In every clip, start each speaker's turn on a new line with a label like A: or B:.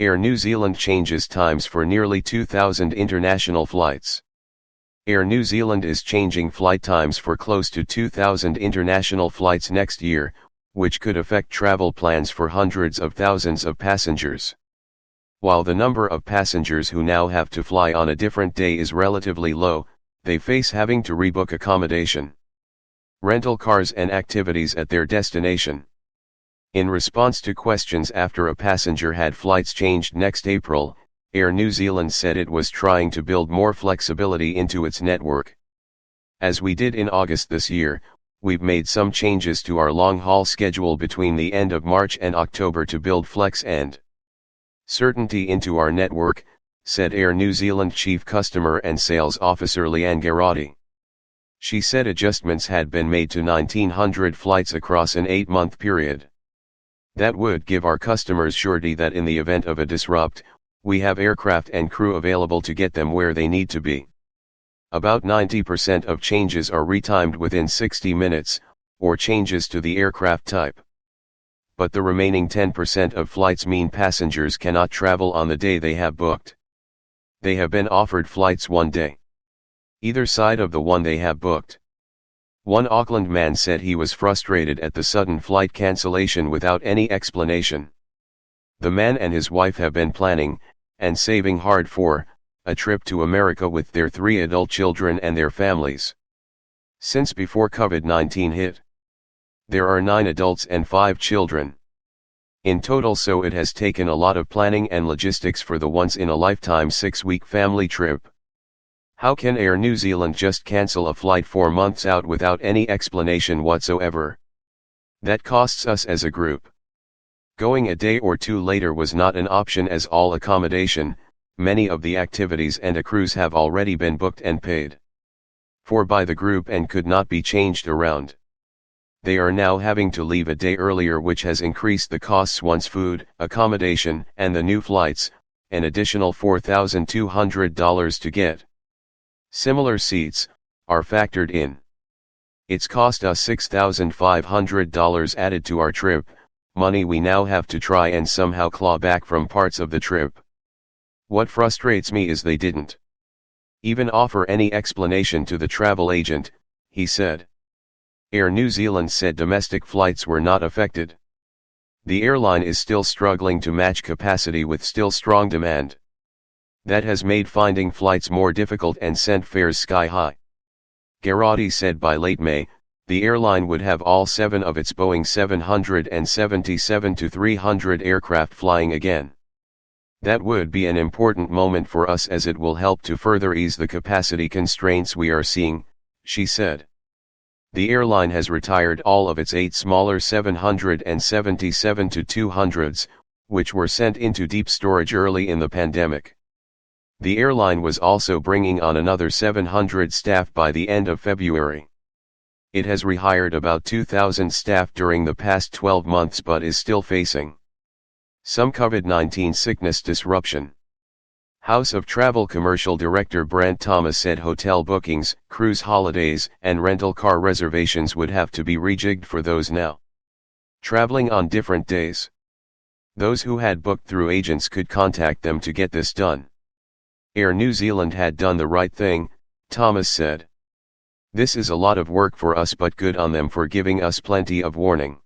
A: Air New Zealand changes times for nearly 2,000 international flights. Air New Zealand is changing flight times for close to 2,000 international flights next year, which could affect travel plans for hundreds of thousands of passengers. While the number of passengers who now have to fly on a different day is relatively low, they face having to rebook accommodation, rental cars and activities at their destination. In response to questions after a passenger had flights changed next April, Air New Zealand said it was trying to build more flexibility into its network. As we did in August this year, we've made some changes to our long-haul schedule between the end of March and October to build flex and certainty into our network, said Air New Zealand Chief Customer and Sales Officer Leanne Garrotti. She said adjustments had been made to 1,900 flights across an 8-month period. That would give our customers surety that in the event of a disrupt, we have aircraft and crew available to get them where they need to be. About 90% of changes are retimed within 60 minutes, or changes to the aircraft type. But the remaining 10% of flights mean passengers cannot travel on the day they have booked. They have been offered flights one day, either side of the one they have booked. One Auckland man said he was frustrated at the sudden flight cancellation without any explanation. The man and his wife have been planning, and saving hard for, a trip to America with their 3 adult children and their families. Since before COVID-19 hit, there are 9 adults and 5 children in total, so it has taken a lot of planning and logistics for the once-in-a-lifetime 6-week family trip. How can Air New Zealand just cancel a flight 4 months out without any explanation whatsoever? That costs us as a group. Going a day or 2 later was not an option, as all accommodation, many of the activities and a cruise have already been booked and paid for by the group and could not be changed around. They are now having to leave a day earlier, which has increased the costs once food, accommodation, and the new flights, an additional $4,200 to get similar seats, are factored in. It's cost us $6,500 added to our trip, money we now have to try and somehow claw back from parts of the trip. What frustrates me is they didn't even offer any explanation to the travel agent, he said. Air New Zealand said domestic flights were not affected. The airline is still struggling to match capacity with still strong demand. That has made finding flights more difficult and sent fares sky high. Garrotti said by late May, the airline would have all 7 of its Boeing 777-300 aircraft flying again. That would be an important moment for us, as it will help to further ease the capacity constraints we are seeing, she said. The airline has retired all of its 8 smaller 777-200s, which were sent into deep storage early in the pandemic. The airline was also bringing on another 700 staff by the end of February. It has rehired about 2,000 staff during the past 12 months but is still facing some COVID-19 sickness disruption. House of Travel Commercial Director Brent Thomas said hotel bookings, cruise holidays, and rental car reservations would have to be rejigged for those now traveling on different days. Those who had booked through agents could contact them to get this done. Air New Zealand had done the right thing, Thomas said. This is a lot of work for us, but good on them for giving us plenty of warning.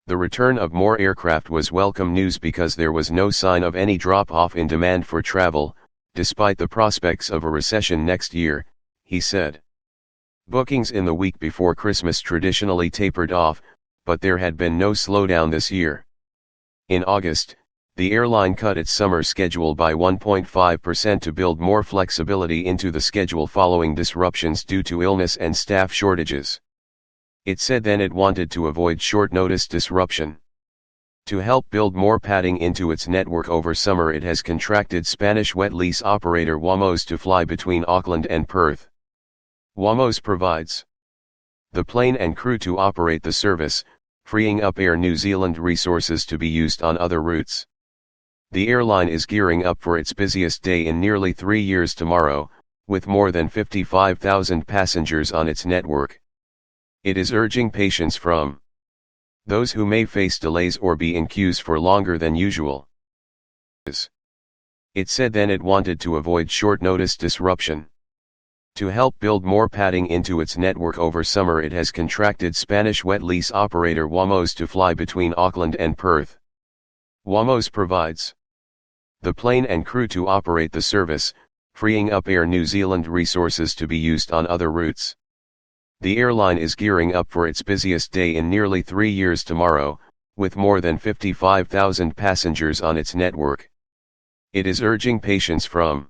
A: The return of more aircraft was welcome news because there was no sign of any drop-off in demand for travel, despite the prospects of a recession next year, he said. Bookings in the week before Christmas traditionally tapered off, but there had been no slowdown this year. In August, the airline cut its summer schedule by 1.5% to build more flexibility into the schedule following disruptions due to illness and staff shortages. It said then it wanted to avoid short-notice disruption. To help build more padding into its network over summer, it has contracted Spanish wet lease operator Wamos to fly between Auckland and Perth. Wamos provides the plane and crew to operate the service, freeing up Air New Zealand resources to be used on other routes. The airline is gearing up for its busiest day in nearly 3 years tomorrow, with more than 55,000 passengers on its network. It is urging patience from those who may face delays or be in queues for longer than usual. It said then it wanted to avoid short-notice disruption. To help build more padding into its network over summer, it has contracted Spanish wet lease operator Wamos to fly between Auckland and Perth. Wamos provides the plane and crew to operate the service, freeing up Air New Zealand resources to be used on other routes. The airline is gearing up for its busiest day in nearly 3 years tomorrow, with more than 55,000 passengers on its network. It is urging patience from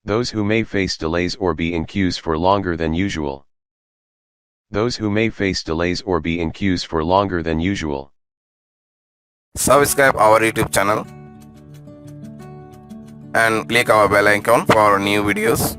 A: those who may face delays or be in queues for longer than usual. Those who may face delays or be in queues for longer than usual.
B: Subscribe our YouTube channel and click our bell icon for new videos.